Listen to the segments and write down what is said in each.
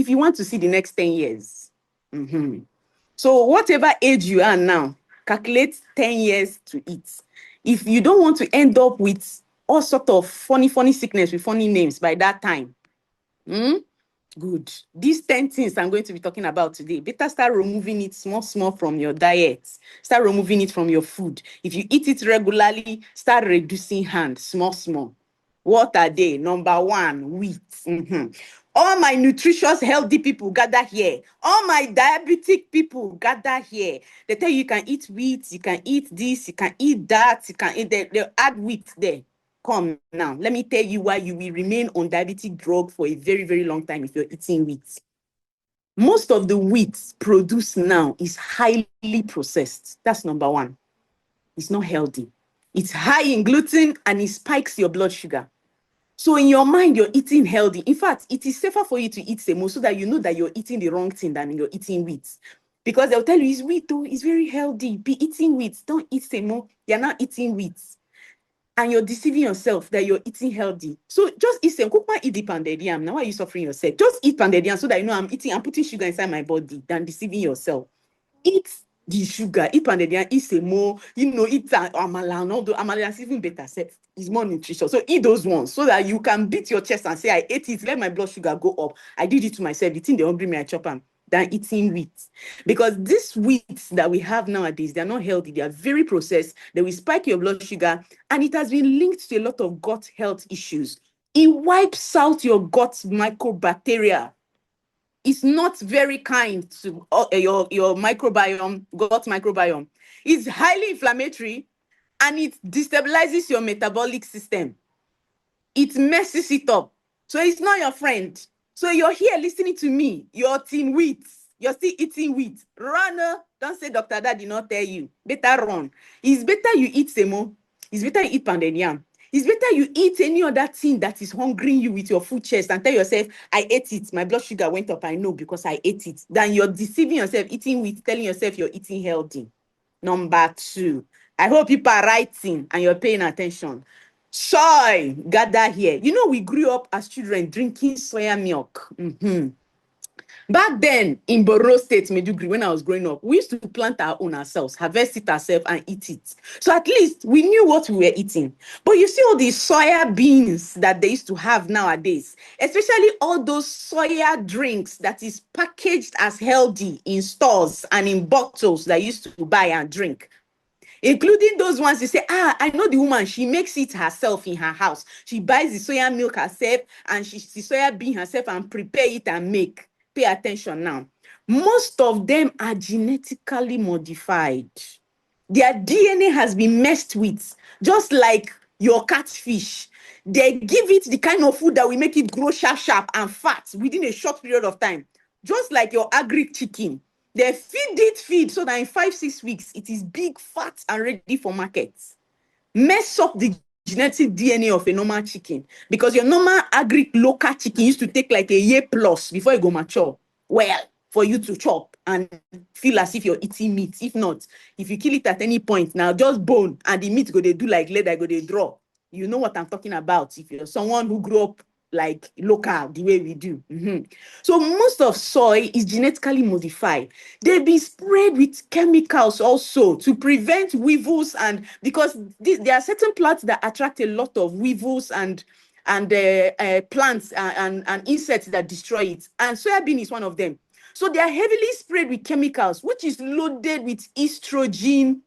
if you want to see the next 10 years. So whatever age you are now, calculate 10 years to eat. If you don't want to end up with all sort of funny sickness with funny names by that time, good. These 10 things I'm going to be talking about today, better start removing it small from your diet. Start removing it from your food. If you eat it regularly, start reducing small. What are they? Number one, wheat. All my nutritious, healthy people gather here. All my diabetic people gather here. They tell you can eat wheat, you can eat this, you can eat that, you can eat they add wheat there. Come now, let me tell you why you will remain on diabetic drug for a very, very long time if you're eating wheat. Most of the wheat produced now is highly processed. That's number one. It's not healthy. It's high in gluten and it spikes your blood sugar. So in your mind, you're eating healthy. In fact, it is safer for you to eat semo so that you know that you're eating the wrong thing than you're eating wheat. Because they'll tell you it's wheat, though, it's very healthy. Be eating wheat. Don't eat semo. You're not eating wheat. And you're deceiving yourself that you're eating healthy. So just eat semo. Cook eat the pounded yam. Now why are you suffering yourself? Just eat pounded yam so that you know I'm putting sugar inside my body than deceiving yourself. Eat the sugar, eat pounded yam, eat semo, eat amala, and all the amala is even better. It's more nutritious. So eat those ones so that you can beat your chest and say, I ate it, let my blood sugar go up. I did it to myself. The thing they hungry me, I chop them. Than eating wheat. Because these wheats that we have nowadays, they're not healthy. They are very processed. They will spike your blood sugar. And it has been linked to a lot of gut health issues. It wipes out your gut microbacteria. It's not very kind to your microbiome, gut microbiome. It's highly inflammatory and it destabilizes your metabolic system. It messes it up. So it's not your friend. So you're here listening to me. You're eating wheat. You're still eating wheat. Run. Don't say Dr. Dad did not tell you. Better run. It's better you eat semo. It's better you eat pounded yam. It's better you eat any other thing that is hungering you with your food chest and tell yourself, I ate it. My blood sugar went up. I know because I ate it. Then you're deceiving yourself, eating wheat, telling yourself you're eating healthy. Number two, I hope people are writing and you're paying attention. Soy, gather here. We grew up as children drinking soya milk. Back then in Borno State, Meduguri, when I was growing up, we used to plant our own ourselves, harvest it ourselves and eat it. So at least we knew what we were eating. But you see all these soya beans that they used to have nowadays, especially all those soya drinks that is packaged as healthy in stores and in bottles that you used to buy and drink. Including those ones you say, I know the woman, she makes it herself in her house. She buys the soya milk herself and she soya bean herself and prepare it and make. Pay attention now. Most of them are genetically modified. Their DNA has been messed with, just like your catfish. They give it the kind of food that will make it grow sharp and fat within a short period of time. Just like your agri chicken. They feed so that in 5-6 weeks, it is big, fat, and ready for market. Mess up the genetic DNA of a normal chicken because your normal agri local chicken used to take like a year plus before it go mature. Well, for you to chop and feel as if you're eating meat. If not, if you kill it at any point, now just bone and the meat go they do like leather, go they draw. You know what I'm talking about if you're someone who grew up like local, the way we do. So most of soy is genetically modified. They be sprayed with chemicals also to prevent weevils, and because there are certain plants that attract a lot of weevils and plants and insects that destroy it. And soybean is one of them. So they are heavily sprayed with chemicals, which is loaded with estrogen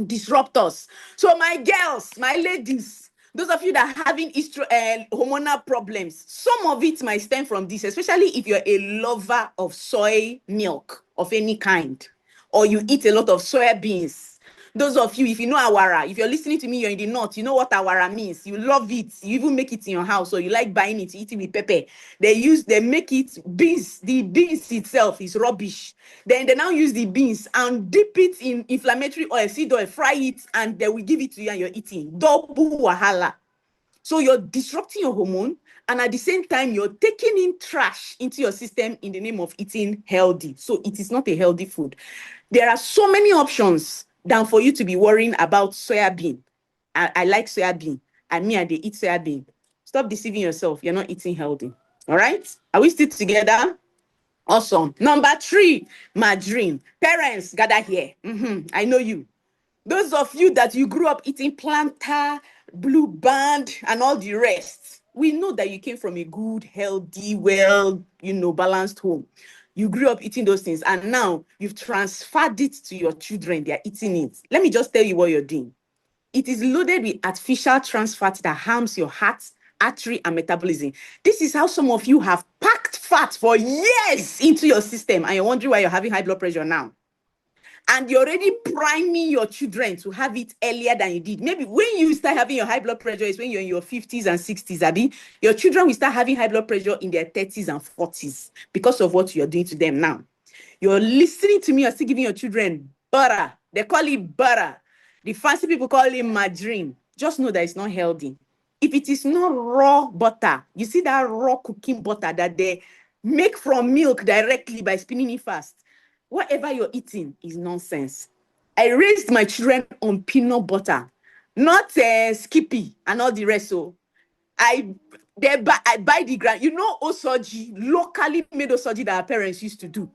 disruptors. So my girls, my ladies, those of you that are having hormonal problems, some of it might stem from this, especially if you're a lover of soy milk of any kind, or you eat a lot of soya beans. Those of you, if you know awara, if you're listening to me, you're in the north, you know what awara means. You love it. You even make it in your house, or you like buying it, eat it with pepper. They make it beans. The beans itself is rubbish. Then they now use the beans and dip it in inflammatory oil, seed oil, fry it, and they will give it to you and you're eating. Double wahala. So you're disrupting your hormone, and at the same time, you're taking in trash into your system in the name of eating healthy. So it is not a healthy food. There are so many options than for you to be worrying about soya bean. I like soya bean. I they eat soya bean. Stop deceiving yourself. You're not eating healthy. All right? Are we still together? Awesome. Number 3, margarine. Parents, gather here. I know you. Those of you that you grew up eating plantain, blue band, and all the rest, we know that you came from a good, healthy, well, balanced home. You grew up eating those things, and now you've transferred it to your children. They are eating it. Let me just tell you what you're doing. It is loaded with artificial trans fat that harms your heart, artery, and metabolism. This is how some of you have packed fat for years into your system, and you're wondering why you're having high blood pressure now. And you're already priming your children to have it earlier than you did. Maybe when you start having your high blood pressure is when you're in your 50s and 60s, Abby. Your children will start having high blood pressure in their 30s and 40s because of what you're doing to them now. You're listening to me, you're still giving your children butter. They call it butter. The fancy people call it margarine. Just know that it's not healthy. If it is not raw butter, you see that raw cooking butter that they make from milk directly by spinning it fast, whatever you're eating is nonsense. I raised my children on peanut butter, not Skippy and all the rest. So I buy the ground. Osoji, locally made osoji that our parents used to do.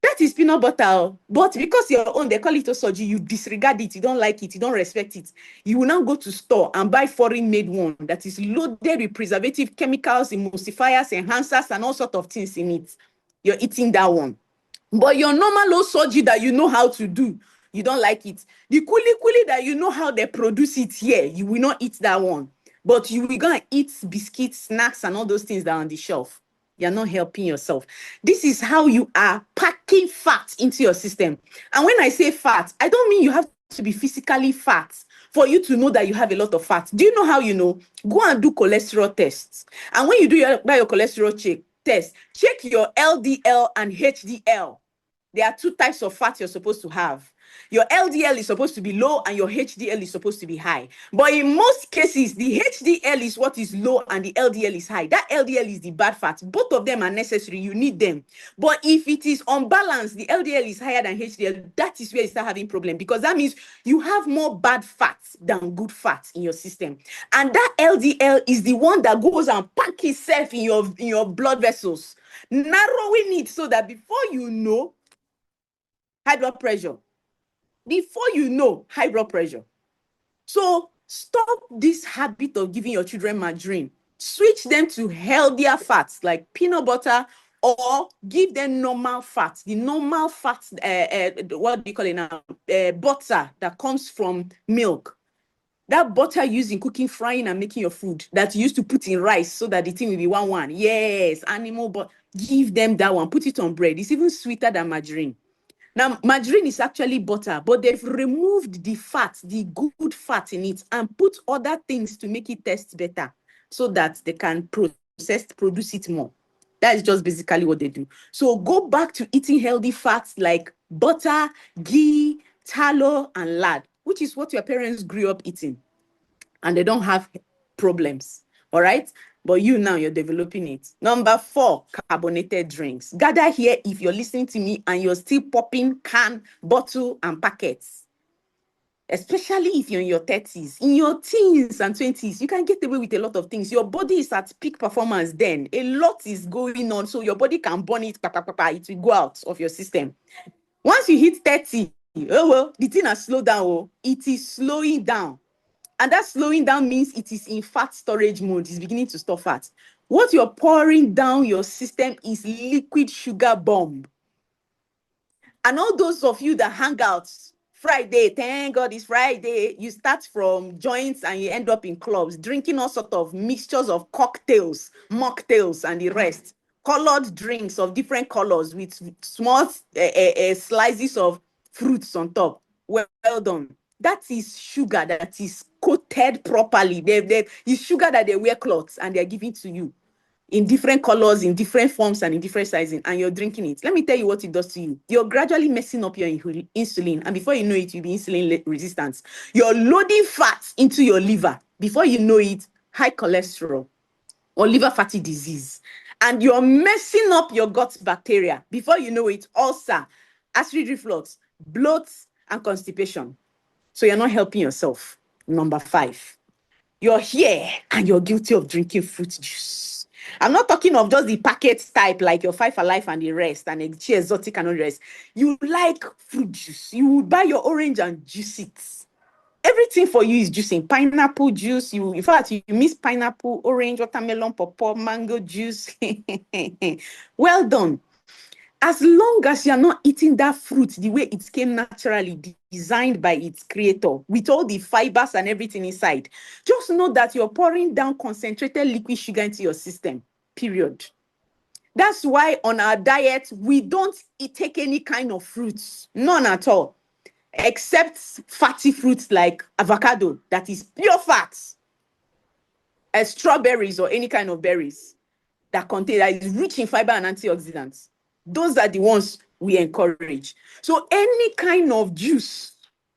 That is peanut butter. But because your own, they call it osoji, you disregard it, you don't like it, you don't respect it. You will now go to store and buy foreign made one that is loaded with preservative chemicals, emulsifiers, enhancers, and all sorts of things in it. You're eating that one. But your normal osoji that you know how to do, you don't like it. The kuli that you know how they produce it here, you will not eat that one. But you will go and eat biscuits, snacks, and all those things that are on the shelf. You're not helping yourself. This is how you are packing fat into your system. And when I say fat, I don't mean you have to be physically fat for you to know that you have a lot of fat. Do you know how you know? Go and do cholesterol tests. And when you do your cholesterol test, check your LDL and HDL. There are 2 types of fat you're supposed to have. Your LDL is supposed to be low and your HDL is supposed to be high. But in most cases, the HDL is what is low and the LDL is high. That LDL is the bad fat. Both of them are necessary. You need them. But if it is unbalanced, the LDL is higher than HDL, that is where you start having problem, because that means you have more bad fats than good fats in your system. And that LDL is the one that goes and pack itself in your blood vessels, narrowing it so that before you know, high blood pressure. Before you know, high blood pressure. So stop this habit of giving your children margarine. Switch them to healthier fats like peanut butter, or give them normal fats. The normal fats, what do you call it now? Butter that comes from milk. That butter used in cooking, frying, and making your food that you used to put in rice so that the thing will be one. Yes, animal, but give them that one. Put it on bread. It's even sweeter than margarine. Now, margarine is actually butter, but they've removed the fat, the good fat in it, and put other things to make it taste better so that they can produce it more. That is just basically what they do. So go back to eating healthy fats like butter, ghee, tallow, and lard, which is what your parents grew up eating, and they don't have problems. All right. But you now, you're developing it. Number 4, carbonated drinks. Gather here if you're listening to me and you're still popping can, bottle, and packets. Especially if you're in your 30s. In your teens and 20s, you can get away with a lot of things. Your body is at peak performance then. A lot is going on, so your body can burn it. It will go out of your system. Once you hit 30, the thing has slowed down. It is slowing down. And that slowing down means it is in fat storage mode. It's beginning to store fat. What you're pouring down your system is liquid sugar bomb. And all those of you that hang out Friday, thank God it's Friday, you start from joints and you end up in clubs, drinking all sorts of mixtures of cocktails, mocktails, and the rest. Colored drinks of different colors with small slices of fruits on top. Well done. That is sugar that is coated properly. It's sugar that they wear cloths and they're giving to you in different colors, in different forms, and in different sizing, and you're drinking it. Let me tell you what it does to you. You're gradually messing up your insulin, and before you know it, you'll be insulin resistant. You're loading fat into your liver. Before you know it, high cholesterol or liver fatty disease. And you're messing up your gut bacteria. Before you know it, ulcer, acid reflux, bloat, and constipation. So you're not helping yourself. Number 5, you're here and you're guilty of drinking fruit juice. I'm not talking of just the packet type like your Five Alive and the rest and Exotic Exotic and all the rest. You like fruit juice. You would buy your orange and juice it. Everything for you is juicing. Pineapple juice. In fact, you miss pineapple, orange, watermelon, pawpaw, mango juice. Well done. As long as you're not eating that fruit the way it came naturally, designed by its creator, with all the fibers and everything inside, just know that you're pouring down concentrated liquid sugar into your system, period. That's why on our diet, we don't take any kind of fruits, none at all, except fatty fruits like avocado, that is pure fat, strawberries or any kind of berries that is rich in fiber and antioxidants. Those are the ones we encourage. So any kind of juice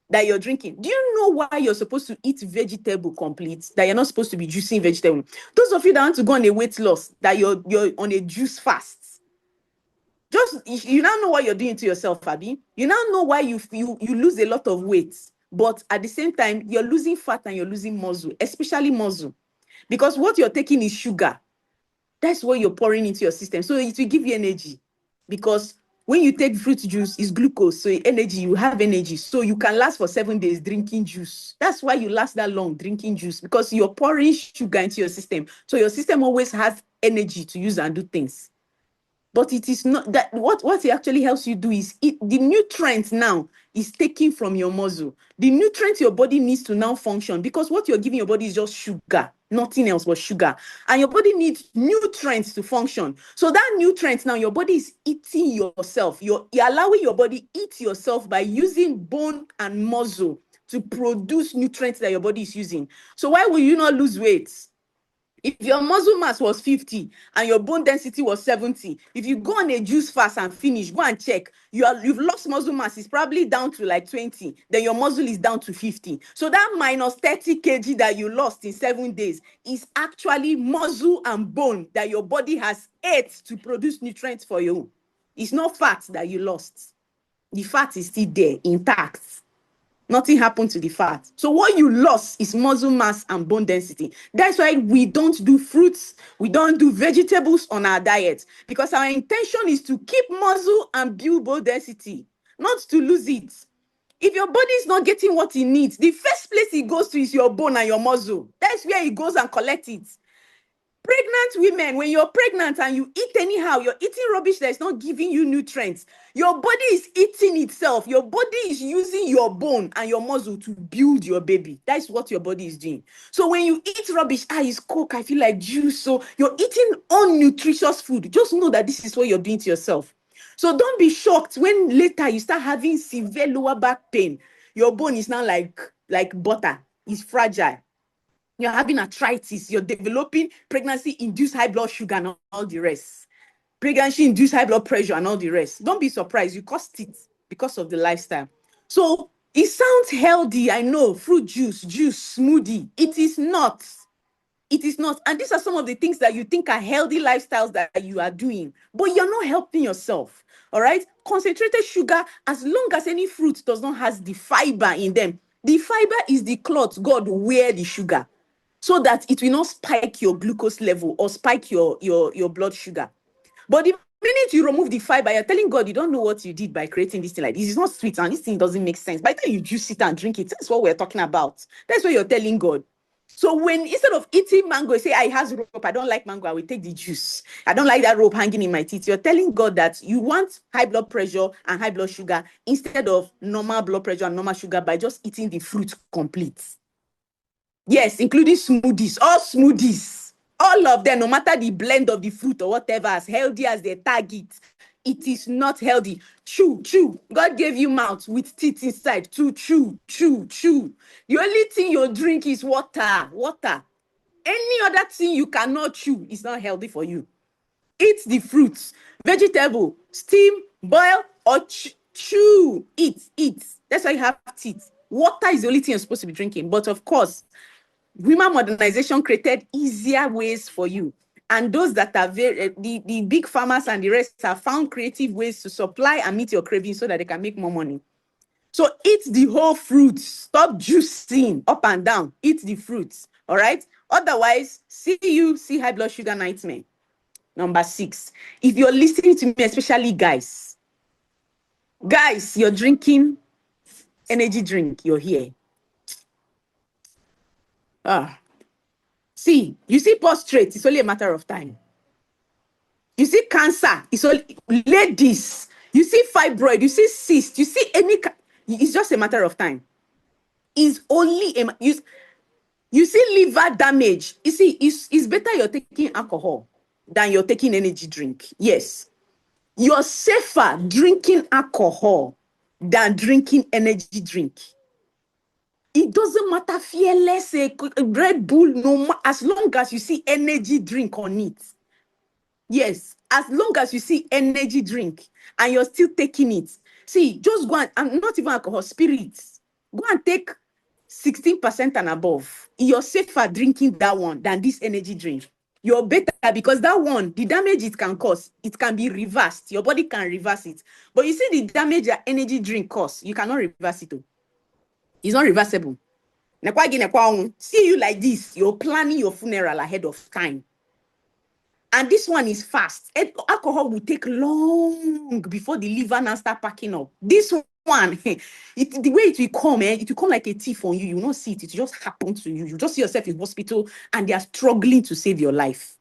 that you're drinking, do you know why you're supposed to eat vegetable complete, that you're not supposed to be juicing vegetable? Those of you that want to go on a weight loss, that you're on a juice fast, just you now know what you're doing to yourself, Abby. You now know why you lose a lot of weight, but at the same time, you're losing fat and you're losing muscle, especially muscle, because what you're taking is sugar. That's what you're pouring into your system. So it will give you energy, because when you take fruit juice, it's glucose. So energy, you have energy. So you can last for 7 days drinking juice. That's why you last that long drinking juice, because you're pouring sugar into your system. So your system always has energy to use and do things. But it is not that what it actually helps you do is the nutrients now is taken from your muscle. The nutrients your body needs to now function, because what you're giving your body is just sugar, nothing else but sugar. And your body needs nutrients to function. So that nutrients now, your body is eating yourself. You're allowing your body eat yourself by using bone and muscle to produce nutrients that your body is using. So why will you not lose weight? If your muscle mass was 50 and your bone density was 70, if you go on a juice fast and finish, go and check, you've lost muscle mass, it's probably down to like 20, then your muscle is down to 50. So that minus 30 kg that you lost in 7 days is actually muscle and bone that your body has ate to produce nutrients for you. It's not fat that you lost. The fat is still there, intact. Nothing happened to the fat. So what you lost is muscle mass and bone density. That's why we don't do fruits, we don't do vegetables on our diet, because our intention is to keep muscle and build bone density, not to lose it. If your body is not getting what it needs, the first place it goes to is your bone and your muscle. That's where it goes and collects it. Pregnant women, when you're pregnant and you eat anyhow, you're eating rubbish that is not giving you nutrients. Your body is eating itself. Your body is using your bone and your muscle to build your baby. That's what your body is doing. So when you eat rubbish, it's Coke, I feel like juice. So you're eating unnutritious food. Just know that this is what you're doing to yourself. So don't be shocked when later you start having severe lower back pain. Your bone is now like butter. It's fragile. You're having arthritis, you're developing pregnancy-induced high blood sugar and all the rest. Pregnancy-induced high blood pressure and all the rest. Don't be surprised. You caused it because of the lifestyle. So it sounds healthy, I know, fruit juice, smoothie. It is not. It is not. And these are some of the things that you think are healthy lifestyles that you are doing, but you're not helping yourself. All right? Concentrated sugar, as long as any fruit does not have the fiber in them, the fiber is the cloth God wear the sugar, so that it will not spike your glucose level or spike your blood sugar. But the minute you remove the fiber, you're telling God you don't know what you did by creating this thing like this. It's not sweet and this thing doesn't make sense. By the time you juice it and drink it, that's what we're talking about. That's what you're telling God. So when instead of eating mango, you say, it has rope, I don't like mango, I will take the juice. I don't like that rope hanging in my teeth. You're telling God that you want high blood pressure and high blood sugar instead of normal blood pressure and normal sugar by just eating the fruit complete. Yes, including smoothies, all of them, no matter the blend of the fruit or whatever, as healthy as they tag it, it is not healthy. Chew. God gave you mouth with teeth inside to chew. The only thing you drink is water. Any other thing you cannot chew is not healthy for you. Eat the fruits, vegetable, steam, boil, or chew. Eat. That's why you have teeth. Water is the only thing you're supposed to be drinking. But of course, women modernization created easier ways for you. And those that are the big farmers and the rest have found creative ways to supply and meet your cravings so that they can make more money. So eat the whole fruits. Stop juicing up and down. Eat the fruits. All right. Otherwise, see high blood sugar nightmare. Number 6, if you're listening to me, especially guys, you're drinking energy drink, you're here. See, you see prostrate, it's only a matter of time. You see cancer, it's only, ladies, you see fibroid, you see cyst, you see it's just a matter of time. It's only you see liver damage. You see, it's better you're taking alcohol than you're taking energy drink. Yes. You're safer drinking alcohol than drinking energy drink. It doesn't matter, fearless, Red Bull, no, as long as you see energy drink on it. Yes, as long as you see energy drink and you're still taking it. See, just go and not even alcohol, spirits. Go and take 16% and above. You're safer drinking that one than this energy drink. You're better because that one, the damage it can cause, it can be reversed. Your body can reverse it. But you see the damage that energy drink cause, you cannot reverse it. It's not reversible. See you like this, you're planning your funeral ahead of time. And this one is fast. Alcohol will take long before the liver now start packing up. This one, the way it will come, it will come like a thief on you. You will not see it. It will just happen to you. You just see yourself in hospital and they are struggling to save your life.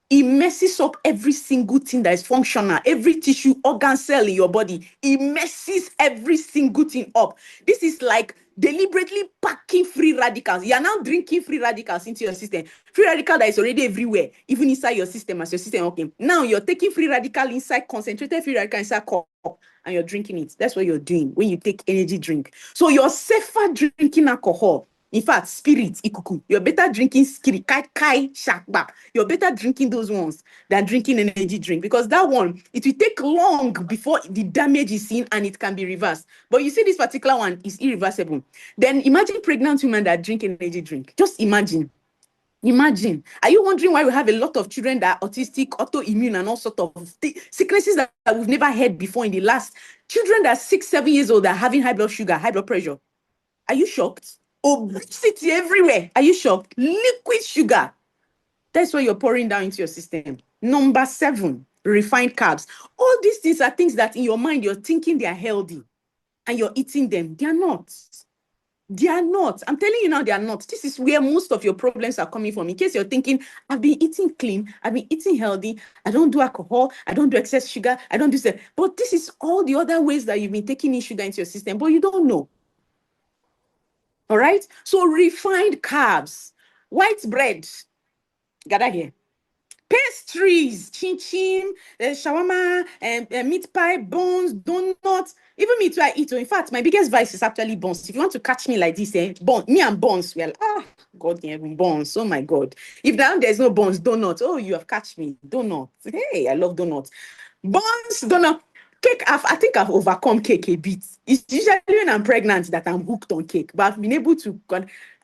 It messes up every single thing that is functional, every tissue, organ, cell in your body. It messes every single thing up. This is like deliberately packing free radicals. You are now drinking free radicals into your system. Free radical that is already everywhere, even inside your system as your system. Okay, now you're taking free radical inside, concentrated free radical inside cup, and you're drinking it. That's what you're doing when you take energy drink. So you're safer drinking alcohol. In fact, spirit, ikuku. You're better drinking skiri, kai, shakba. You're better drinking those ones than drinking an energy drink because that one, it will take long before the damage is seen and it can be reversed. But you see, this particular one is irreversible. Then imagine pregnant women that drink an energy drink. Just imagine. Imagine. Are you wondering why we have a lot of children that are autistic, autoimmune, and all sorts of sicknesses that we've never heard before in the last? Children that are 6, 7 years old that are having high blood sugar, high blood pressure. Are you shocked? Obesity everywhere. Are you shocked? Liquid sugar. That's what you're pouring down into your system. Number 7, refined carbs. All these things are things that in your mind you're thinking they are healthy and you're eating them. They are not. They are not. I'm telling you now, they are not. This is where most of your problems are coming from. In case you're thinking, I've been eating clean, I've been eating healthy, I don't do alcohol, I don't do excess sugar, I don't do that. But this is all the other ways that you've been taking in sugar into your system, but you don't know. All right? So refined carbs, white bread, gather here. Pastries, chin-chin, shawarma, meat pie, buns, donuts. Even me too, I eat. In fact, my biggest vice is actually buns. If you want to catch me like this, me and buns, well, God damn, buns. Oh my God. If now there's no buns, donuts. Oh, you have catch me. Donuts. Hey, I love donuts. Buns, donut. Cake, I think I've overcome cake a bit. It's usually when I'm pregnant that I'm hooked on cake, but I've been able to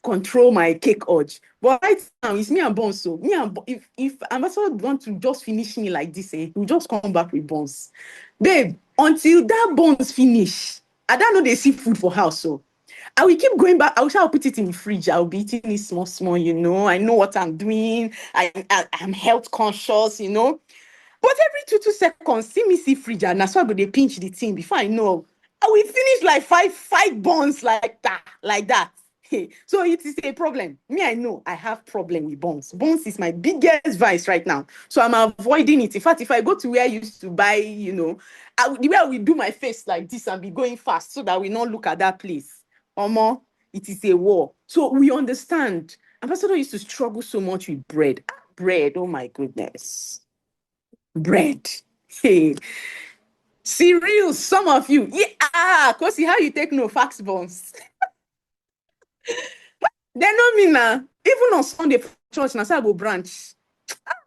control my cake urge. But right now, it's me and buns. So me and if ambassador want to just finish me like this, we'll just come back with buns. Babe, until that buns finish, I don't know they see food for house. So I will keep going back. I'll put it in the fridge. I'll be eating it small, I know what I'm doing. I'm health conscious, But every 2 seconds, see me see fridge, and that's why they pinch the thing before I know. I will finish like five buns like that. So it is a problem. Me, I know I have problem with buns. Buns is my biggest vice right now. So I'm avoiding it. In fact, if I go to where I used to buy, the way I will do my face like this and be going fast so that we not look at that place. Omo, it is a war. So we understand. Ambassador used to struggle so much with bread. Bread, oh my goodness. Bread. Hey. Cereal, some of you. Yeah, because see how you take no fax buns. They know me now. Even on Sunday church, now I go branch.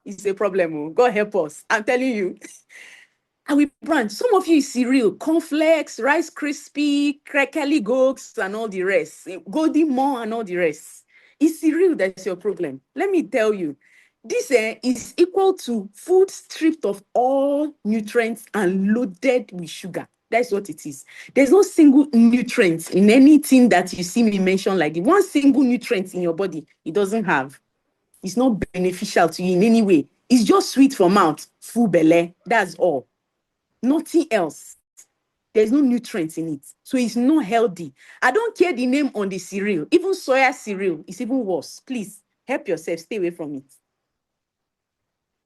It's a problem. Oh. God help us. I'm telling you. And we branch. Some of you is cereal, cornflakes, Rice Krispie, Kelly Gokes, and all the rest. Golden More and all the rest. It's cereal that's your problem. Let me tell you. This is equal to food stripped of all nutrients and loaded with sugar. That's what it is. There's no single nutrient in anything that you see me mention like one single nutrient in your body. It doesn't have. It's not beneficial to you in any way. It's just sweet for mouth, full belly. That's all. Nothing else. There's no nutrients in it. So it's not healthy. I don't care the name on the cereal. Even soya cereal is even worse. Please help yourself. Stay away from it.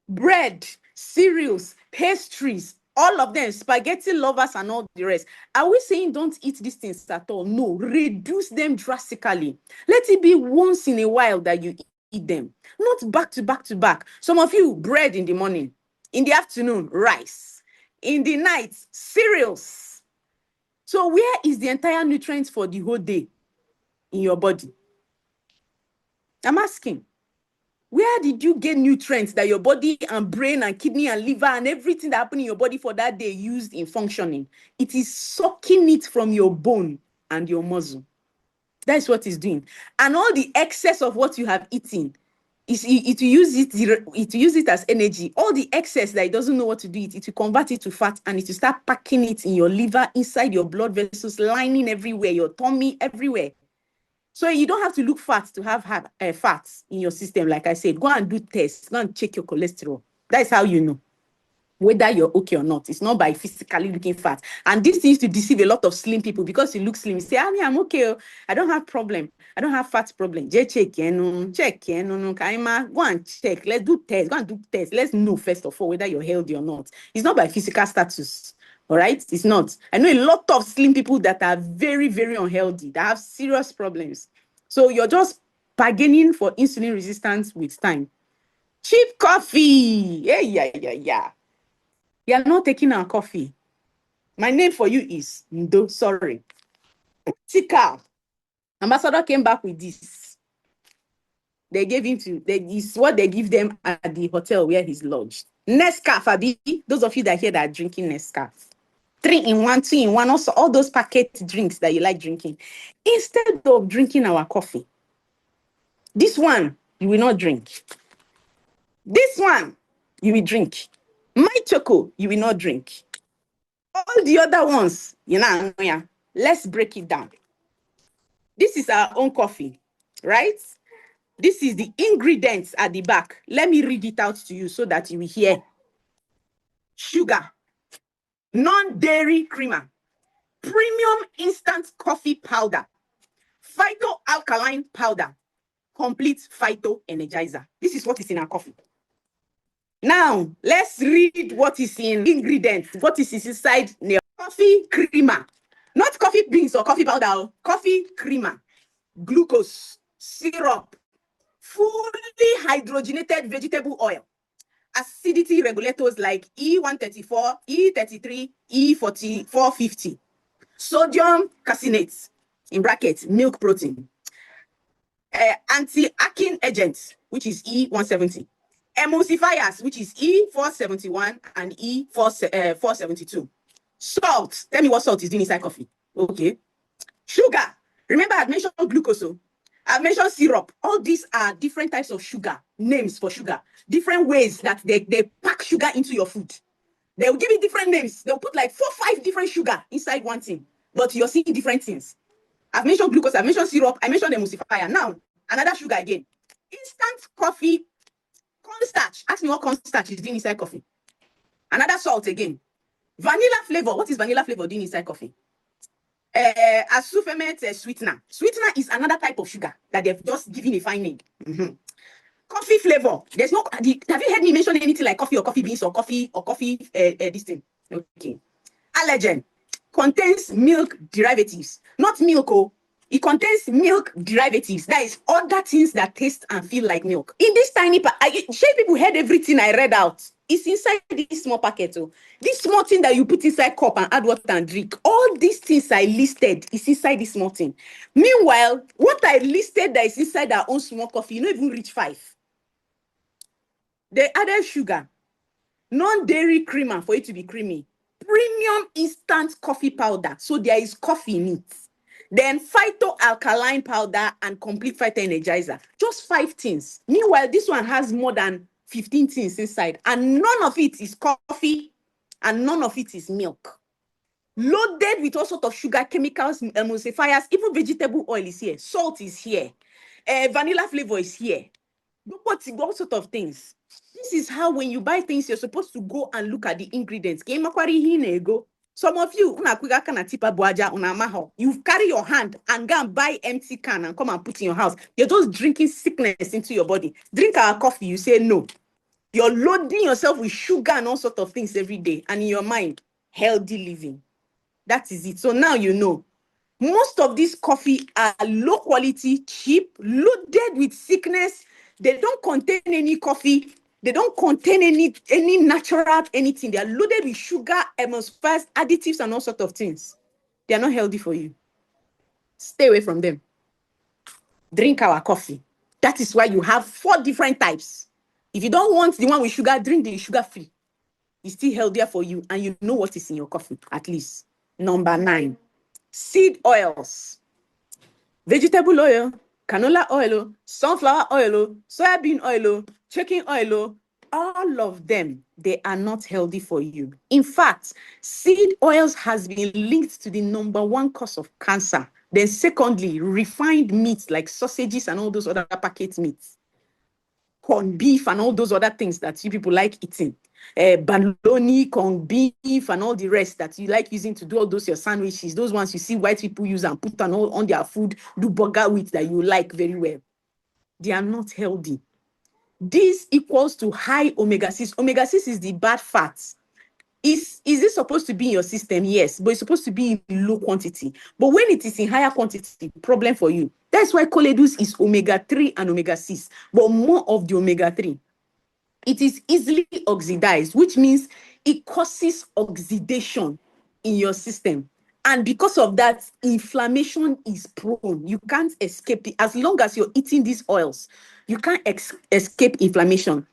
Bread, cereals, pastries, all of them, spaghetti lovers and all the rest. Are we saying don't eat these things at all? No, reduce them drastically. Let it be once in a while that you eat them, not back to back to back. Some of you, bread in the morning, in the afternoon, rice, in the night, cereals. So where is the entire nutrients for the whole day in your body? I'm asking. Where did you get nutrients that your body and brain and kidney and liver and everything that happened in your body for that day used in functioning? It is sucking it from your bone and your muscle. That's what it's doing. And all the excess of what you have eaten, it will use it as energy. All the excess that it doesn't know what to do, it will convert it to fat, and it will start packing it in your liver, inside your blood vessels, lining everywhere, your tummy, everywhere. So you don't have to look fat to have fats in your system. Like I said, go and do tests. Go and check your cholesterol. That's how you know whether you're okay or not. It's not by physically looking fat. And this seems to deceive a lot of slim people, because you look slim. You say, I'm okay. I don't have problem. I don't have fat problem. Just check. Kaima, go and check. Let's do tests. Go and do tests. Let's know first of all whether you're healthy or not. It's not by physical status. All right, it's not. I know a lot of slim people that are very, very unhealthy, that have serious problems. So you're just bargaining for insulin resistance with time. Cheap coffee. Yeah. You're not taking our coffee. My name for you is Ndo. Sorry. Tika. Ambassador came back with this. They gave him this is what they give them at the hotel where he's lodged. Nescafe, Abi. Those of you that here that are drinking Nescafe. 3-in-1, 2-in-1, also all those packet drinks that you like drinking. Instead of drinking our coffee, this one you will not drink. This one you will drink. My choco you will not drink. All the other ones, let's break it down. This is our own coffee, right? This is the ingredients at the back. Let me read it out to you so that you will hear. Sugar, non-dairy creamer, premium instant coffee powder, phytoalkaline powder, complete phyto energizer. This is what is in our coffee. Now, let's read what is in ingredients. What is inside the coffee creamer? Not coffee beans or coffee powder, coffee creamer, glucose, syrup, fully hydrogenated vegetable oil, acidity regulators like E134, E33, E4450, sodium caseinate, in brackets, milk protein, anti-acking agents, which is E170, emulsifiers, which is E471 and E472. Salt. Tell me what salt is doing inside coffee. Okay. Sugar. Remember, I've mentioned glucose. I've mentioned syrup. All these are different types of sugar, names for sugar, different ways that they pack sugar into your food. They will give it different names. They'll put like 4, 5 different sugar inside one thing, but you're seeing different things. I've mentioned glucose, I've mentioned syrup, I mentioned emulsifier. Now, another sugar again. Instant coffee, cornstarch. Ask me what cornstarch is doing inside coffee. Another salt again. Vanilla flavor. What is vanilla flavor doing inside coffee? Asufemet sweetener. Sweetener is another type of sugar that they've just given a fine name. Coffee flavor. There's no. Have you heard me mention anything like coffee or coffee beans or coffee this thing? Okay. Allergen contains milk derivatives, not milk. Oh, it contains milk derivatives. That is other things that taste and feel like milk. In this tiny people heard everything I read out. It's inside this small packet. Oh. This small thing that you put inside cup and add water and drink. All these things I listed is inside this small thing. Meanwhile, what I listed that is inside our own small coffee, you don't even reach 5. They added sugar, non-dairy creamer for it to be creamy, premium instant coffee powder, so there is coffee in it. Then phytoalkaline powder and complete phyto energizer. Just 5 things. Meanwhile, this one has more than 15 things inside, and none of it is coffee, and none of it is milk. Loaded with all sorts of sugar, chemicals, emulsifiers, even vegetable oil is here. Salt is here. Vanilla flavor is here. All sorts of things. This is how when you buy things, you're supposed to go and look at the ingredients. Some of you, you carry your hand and go and buy empty can and come and put in your house. You're just drinking sickness into your body. Drink our coffee, you say no. You're loading yourself with sugar and all sorts of things every day. And in your mind, healthy living. That is it. So now you know. Most of these coffee are low quality, cheap, loaded with sickness. They don't contain any coffee. They don't contain any natural anything. They are loaded with sugar, emulsifiers, additives, and all sorts of things. They are not healthy for you. Stay away from them. Drink our coffee. That is why you have 4 different types. If you don't want the one with sugar, drink the sugar-free. It's still healthier for you, and you know what is in your coffee, at least. Number 9, seed oils. Vegetable oil, canola oil, sunflower oil, soybean oil, chicken oil, all of them, they are not healthy for you. In fact, seed oils has been linked to the number 1 cause of cancer. Then secondly, refined meats like sausages and all those other packet meats, corned beef and all those other things that you people like eating. Bologna, corned beef, and all the rest that you like using to do all those your sandwiches, those ones you see white people use and put on their food, do burger with that you like very well. They are not healthy. This equals to high omega-6. Omega-6 is the bad fats. Is it supposed to be in your system? Yes, but it's supposed to be in low quantity. But when it is in higher quantity, problem for you. That's why choleduz is omega-3 and omega-6, but more of the omega-3. It is easily oxidized, which means it causes oxidation in your system. And because of that, inflammation is prone. You can't escape it. As long as you're eating these oils, you can't escape inflammation.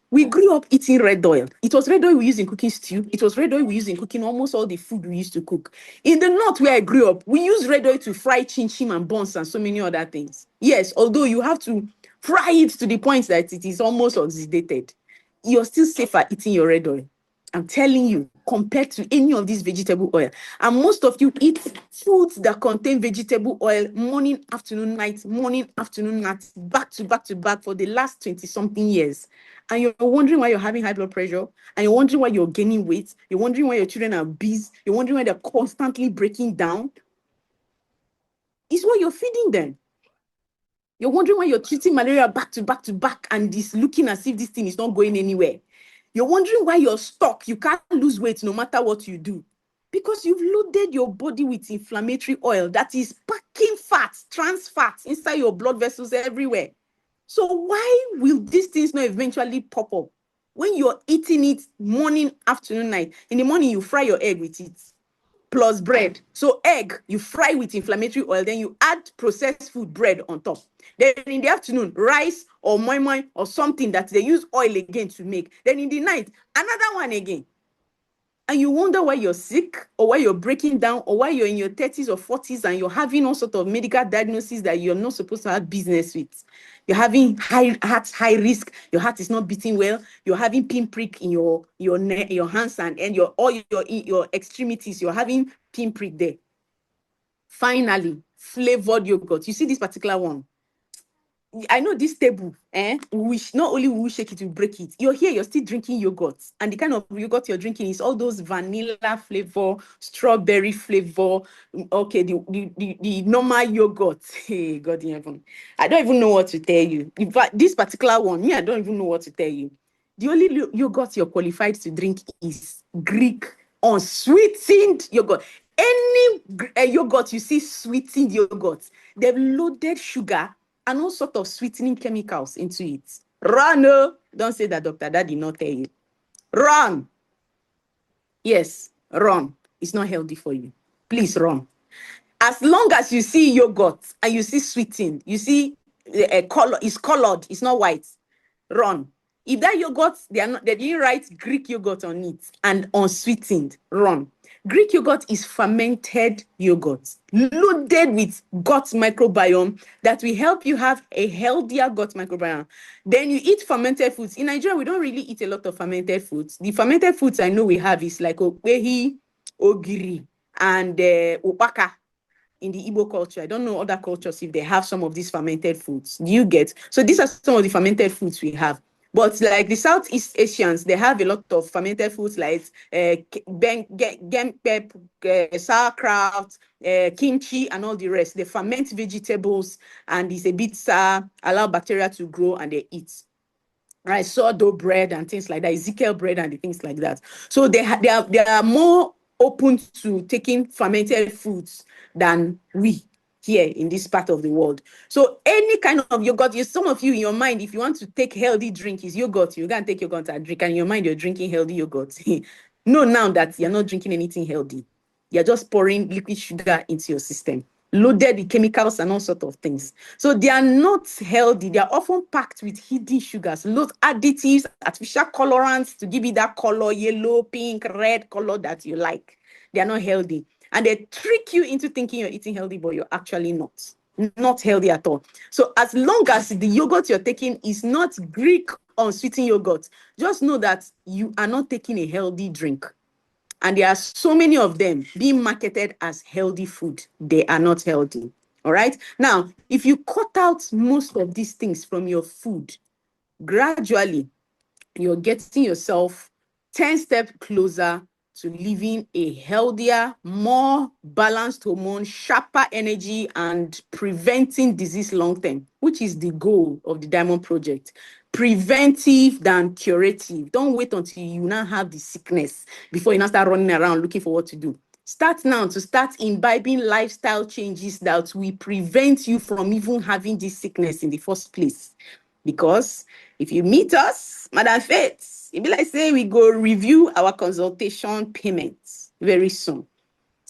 We grew up eating red oil. It was red oil we used in cooking stew. It was red oil we used in cooking almost all the food we used to cook. In the north where I grew up, we use red oil to fry chin chin and buns and so many other things. Yes, although you have to fry it to the point that it is almost oxidated, you're still safer eating your red oil. I'm telling you, compared to any of these vegetable oil. And most of you eat foods that contain vegetable oil morning, afternoon, night, back to back to back for the last 20-something years. And you're wondering why you're having high blood pressure, and you're wondering why you're gaining weight, you're wondering why your children are obese, you're wondering why they're constantly breaking down. It's what you're feeding them. You're wondering why you're treating malaria back to back to back and it's looking as if this thing is not going anywhere. You're wondering why you're stuck. You can't lose weight no matter what you do. Because you've loaded your body with inflammatory oil that is packing fats, trans fats inside your blood vessels everywhere. So why will these things not eventually pop up? When you're eating it morning, afternoon, night. In the morning, you fry your egg with it, plus bread. So egg, you fry with inflammatory oil, then you add processed food, bread on top. Then in the afternoon, rice or moi moi or something that they use oil again to make. Then in the night, another one again. And you wonder why you're sick or why you're breaking down or why you're in your 30s or 40s and you're having all sorts of medical diagnoses that you're not supposed to have business with. You're having high risk. Your heart is not beating well. You're having pinprick in your neck, your hands and your extremities. You're having pinprick there. Finally, flavored yogurt. You see this particular one. I know this table, which not only will we shake it, we break it. You're here, you're still drinking yogurt. And the kind of yogurt you're drinking is all those vanilla flavor, strawberry flavor. Okay, the normal yogurt. Hey, God in heaven. I don't even know what to tell you. In fact, this particular one, me, I don't even know what to tell you. The only yogurt you're qualified to drink is Greek unsweetened yogurt. Any yogurt you see sweetened yogurt, they've loaded sugar and all sorts of sweetening chemicals into it. Run, no. Don't say that Dr. Dad did not tell you. Run. Yes, run. It's not healthy for you. Please run. As long as you see yogurt and you see sweetened, you see color, it's colored, it's not white, run. If that yogurt, they didn't write Greek yogurt on it and unsweetened, run. Greek yogurt is fermented yogurt loaded with gut microbiome that will help you have a healthier gut microbiome. Then you eat fermented foods. In Nigeria, we don't really eat a lot of fermented foods. The fermented foods I know we have is like okpehi, ogiri, and opaka. In the Igbo culture, I don't know other cultures if they have some of these fermented foods. Do you get? So these are some of the fermented foods we have. But like the Southeast Asians, they have a lot of fermented foods like sauerkraut, kimchi, and all the rest. They ferment vegetables and it's a bit sour, allow bacteria to grow and they eat. Right, sourdough bread and things like that, Ezekiel bread and the things like that. So they are more open to taking fermented foods than we here in this part of the world. So any kind of yogurt, some of you in your mind, if you want to take healthy drink, is yogurt. You can take yogurt and drink, and in your mind you're drinking healthy yogurt. Know now that you're not drinking anything healthy. You're just pouring liquid sugar into your system, loaded with chemicals and all sorts of things. So they are not healthy. They are often packed with hidden sugars, loads additives, artificial colorants to give you that color, yellow, pink, red color that you like. They are not healthy. And they trick you into thinking you're eating healthy, but you're actually not healthy at all. So as long as the yogurt you're taking is not Greek unsweetened yogurt, just know that you are not taking a healthy drink. And there are so many of them being marketed as healthy food. They are not healthy. All right. Now, if you cut out most of these things from your food, gradually, you're getting yourself 10 steps closer to living a healthier, more balanced hormone, sharper energy, and preventing disease long term, which is the goal of the Diamond Project. Preventive than curative. Don't wait until you now have the sickness before you now start running around looking for what to do. Start now to start imbibing lifestyle changes that will prevent you from even having this sickness in the first place. Because if you meet us, Madam Faith, it be like say we go review our consultation payments very soon.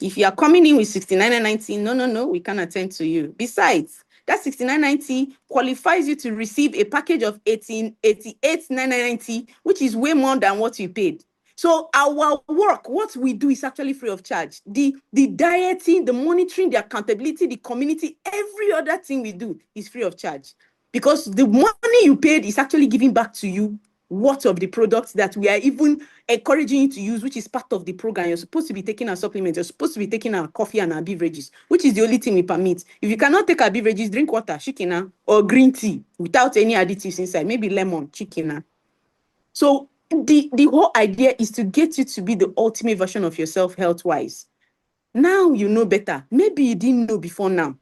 If you are coming in with 69.90, no, we can't attend to you. Besides, that 69.90 qualifies you to receive a package of 88.90, which is way more than what you paid. So our work, what we do is actually free of charge. The dieting, the monitoring, the accountability, the community, every other thing we do is free of charge. Because the money you paid is actually giving back to you what of the products that we are even encouraging you to use, which is part of the program. You're supposed to be taking our supplements. You're supposed to be taking our coffee and our beverages, which is the only thing we permit. If you cannot take our beverages, drink water, chicken, or green tea without any additives inside, maybe lemon, chicken. So the whole idea is to get you to be the ultimate version of yourself health-wise. Now you know better. Maybe you didn't know before now.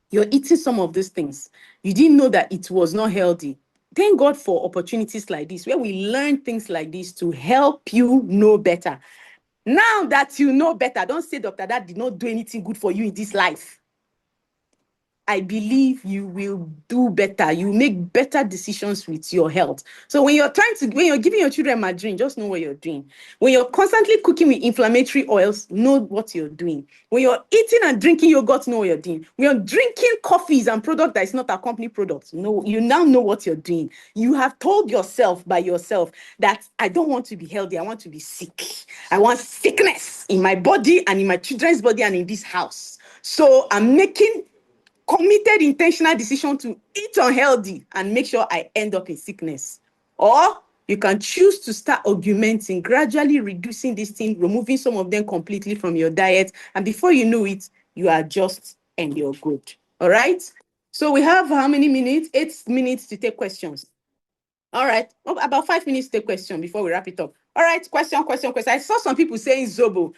You're eating some of these things. You didn't know that it was not healthy. Thank God for opportunities like this, where we learn things like this to help you know better. Now that you know better, don't say, Doctor, that did not do anything good for you in this life. I believe you will do better. You make better decisions with your health. So when you're giving your children margarine, just know what you're doing. When you're constantly cooking with inflammatory oils, know what you're doing. When you're eating and drinking yogurt, know what you're doing. When you're drinking coffees and product that is not a company product, you now know what you're doing. You have told yourself by yourself that I don't want to be healthy. I want to be sick. I want sickness in my body and in my children's body and in this house. So I'm making committed intentional decision to eat unhealthy and make sure I end up in sickness. Or you can choose to start augmenting, gradually reducing this thing, removing some of them completely from your diet. And before you know it, you are just and you're good. All right. So we have how many minutes? 8 minutes to take questions. All right. About 5 minutes to take question before we wrap it up. All right. Question. I saw some people saying Zobo.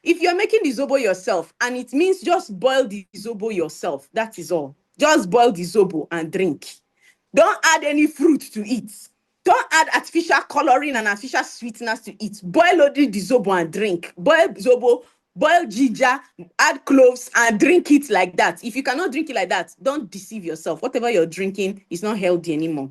If you're making the Zobo yourself, and it means just boil the Zobo yourself, that is all. Just boil the Zobo and drink. Don't add any fruit to it. Don't add artificial coloring and artificial sweeteners to it. Boil only the Zobo and drink. Boil Zobo, boil ginger, add cloves and drink it like that. If you cannot drink it like that, don't deceive yourself. Whatever you're drinking is not healthy anymore.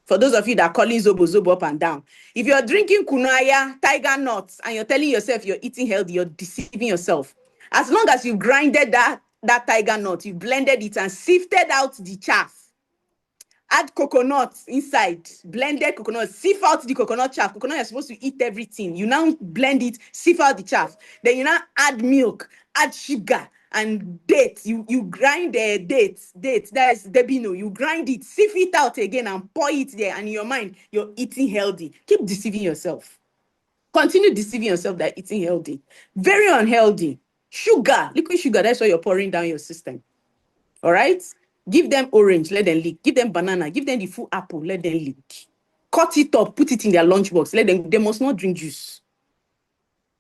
For those of you that are calling Zobo up and down. If you're drinking kunaya, tiger nuts, and you're telling yourself you're eating healthy, you're deceiving yourself. As long as you grinded that tiger nut, you blended it and sifted out the chaff. Add coconut inside, blended coconut, sift out the coconut chaff. Coconut, you're supposed to eat everything. You now blend it, sift out the chaff. Then you now add milk, add sugar, and dates. You grind the dates. That is debino. You grind it, sift it out again, and pour it there. And in your mind, you're eating healthy. Keep deceiving yourself. Continue deceiving yourself that eating healthy. Very unhealthy. Sugar, liquid sugar. That's what you're pouring down your system. All right. Give them orange, let them lick. Give them banana, give them the full apple, let them lick. Cut it up, put it in their lunchbox. They must not drink juice.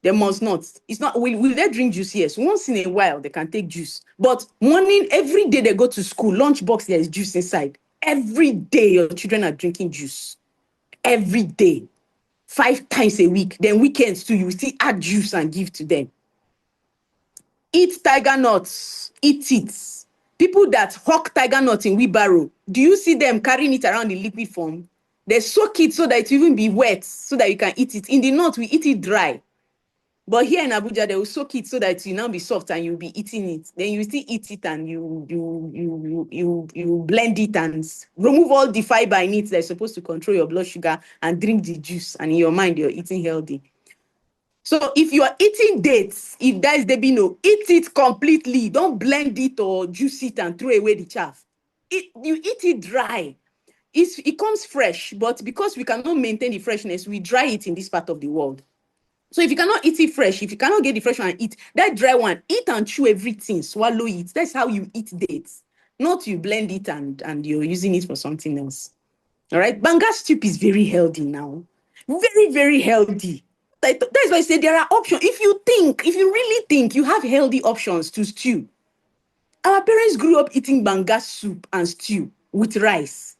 They must not. It's not, will they drink juice? Yes. Once in a while, they can take juice. But morning, every day they go to school, lunchbox, there is juice inside. Every day, your children are drinking juice. Every day. 5 times a week. Then weekends too, you still add juice and give to them. Eat tiger nuts. Eat it. People that hawk tiger nuts in wheelbarrow, do you see them carrying it around in liquid form? They soak it so that it will even be wet, so that you can eat it. In the north, we eat it dry. But here in Abuja, they will soak it so that it will now be soft and you'll be eating it. Then you still eat it and you blend it and remove all the fiber in it that's supposed to control your blood sugar and drink the juice. And in your mind, you're eating healthy. So if you are eating dates, if that is debino, eat it completely. Don't blend it or juice it and throw away the chaff. You eat it dry. It comes fresh, but because we cannot maintain the freshness, we dry it in this part of the world. So if you cannot eat it fresh, if you cannot get the fresh one and eat, that dry one, eat and chew everything, swallow it. That's how you eat dates. Not you blend it and you're using it for something else. All right? Banga soup is very healthy now. Very, very healthy. That's why I say there are options. If you really think you have healthy options to stew. Our parents grew up eating banga soup and stew with rice.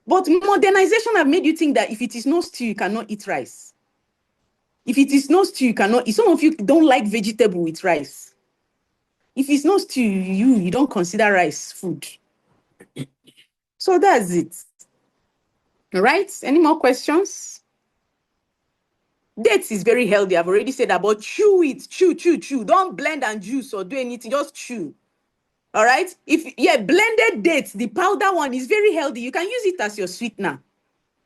But modernization have made you think that if it is no stew, you cannot eat rice. If it is no stew, you cannot eat. Some of you don't like vegetable with rice. If it's no stew, you don't consider rice food. So that's it. All right? Any more questions? Dates is very healthy. I've already said that, but chew it. Chew. Don't blend and juice or do anything. Just chew. All right? Blended dates, the powder one is very healthy. You can use it as your sweetener.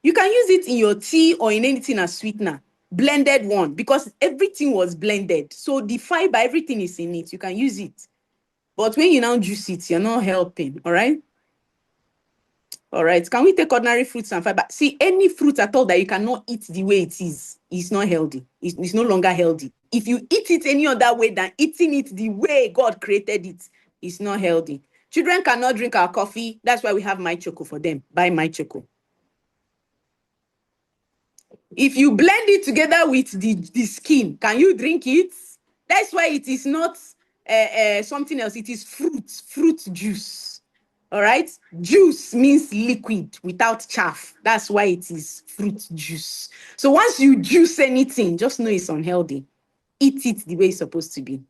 You can use it in your tea or in anything as sweetener. Blended one, because everything was blended. So the fiber, everything is in it. You can use it. But when you now juice it, you're not helping. All right? All right. Can we take ordinary fruits and fiber? See, any fruit at all that you cannot eat the way it is not healthy. It's no longer healthy. If you eat it any other way than eating it the way God created it, it's not healthy. Children cannot drink our coffee. That's why we have My Choco for them. Buy My Choco. If you blend it together with the skin, can you drink it? That's why it is not something else. It is fruit juice. All right? Juice means liquid without chaff. That's why it is fruit juice. So once you juice anything, just know it's unhealthy. Eat it the way it's supposed to be.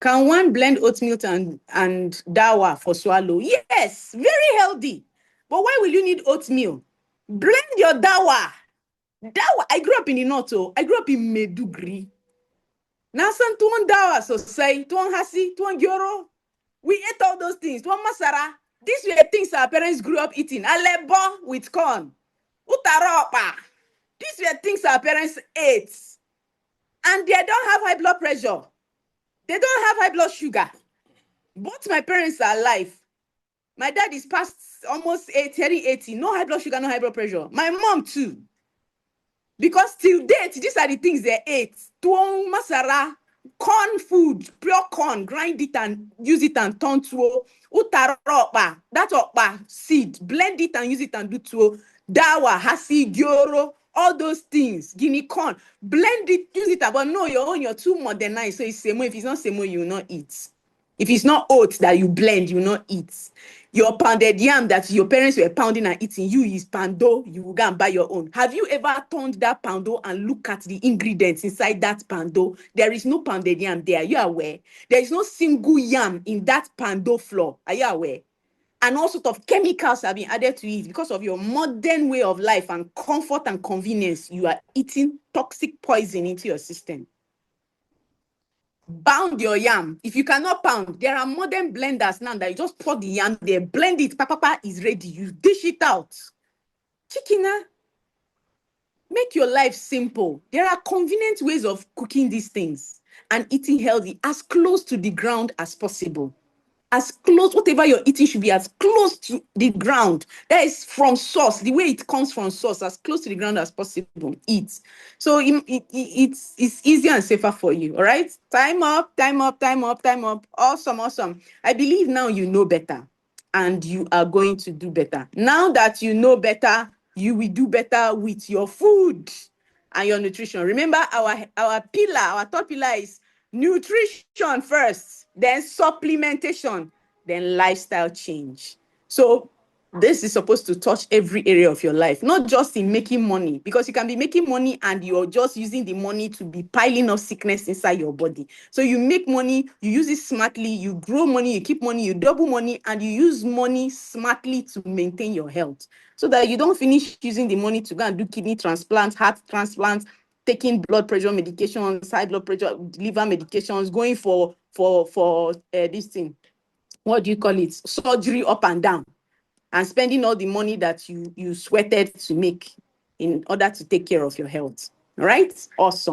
Can one blend oatmeal and dawa for swallow? Yes, very healthy. But why will you need oatmeal? Blend your dawa. I grew up in the north. I grew up in Medugri. Nasan tuwon dawa sosai, tuwon hasi, tuwon gyoro. We ate all those things. Tuwon masara. These were things our parents grew up eating. Alebo with corn. Utaropa. These were things our parents ate. And they don't have high blood pressure. They don't have high blood sugar. Both my parents are alive. My dad is past almost 80. No high blood sugar, no high blood pressure. My mom too. Because till date, these are the things they ate. Tuwon masara, corn food, pure corn, grind it and use it and turn tuwo. Utaropa, that okpa seed, blend it and use it and do tuwo. Dawa, hasi, gyoro, all those things. Guinea corn, blend it, use it. But no, you're too modernized. So it's semo. If it's not semo, you will not eat. If it's not oats that you blend, you will not eat. Your pounded yam that your parents were pounding and eating, you is pando, you will go and buy your own. Have you ever turned that pando and look at the ingredients inside that pando? There is no pounded yam there. Are you aware? There is no single yam in that pando flour. Are you aware? And all sorts of chemicals have been added to it because of your modern way of life and comfort and convenience. You are eating toxic poison into your system. Pound your yam. If you cannot pound, there are modern blenders now that you just pour the yam there, blend it, papa is ready. You dish it out. Chicken, make your life simple. There are convenient ways of cooking these things and eating healthy as close to the ground as possible. as close, whatever you're eating should be as close to the ground. That is from source, the way it comes from source, as close to the ground as possible. Eat. So it's easier and safer for you. All right. Time up, time up, time up, time up. Awesome, awesome. I believe now you know better and you are going to do better. Now that you know better, you will do better with your food and your nutrition. Remember, our third pillar is nutrition first, then supplementation, then lifestyle change. So this is supposed to touch every area of your life, not just in making money, because you can be making money and you're just using the money to be piling up sickness inside your body. So you make money, you use it smartly, you grow money, you keep money, you double money, and you use money smartly to maintain your health, so that you don't finish using the money to go and do kidney transplants, heart transplants, taking blood pressure medications, high blood pressure, liver medications, going for this thing, what do you call it, surgery up and down, and spending all the money that you sweated to make in order to take care of your health. All right? Awesome.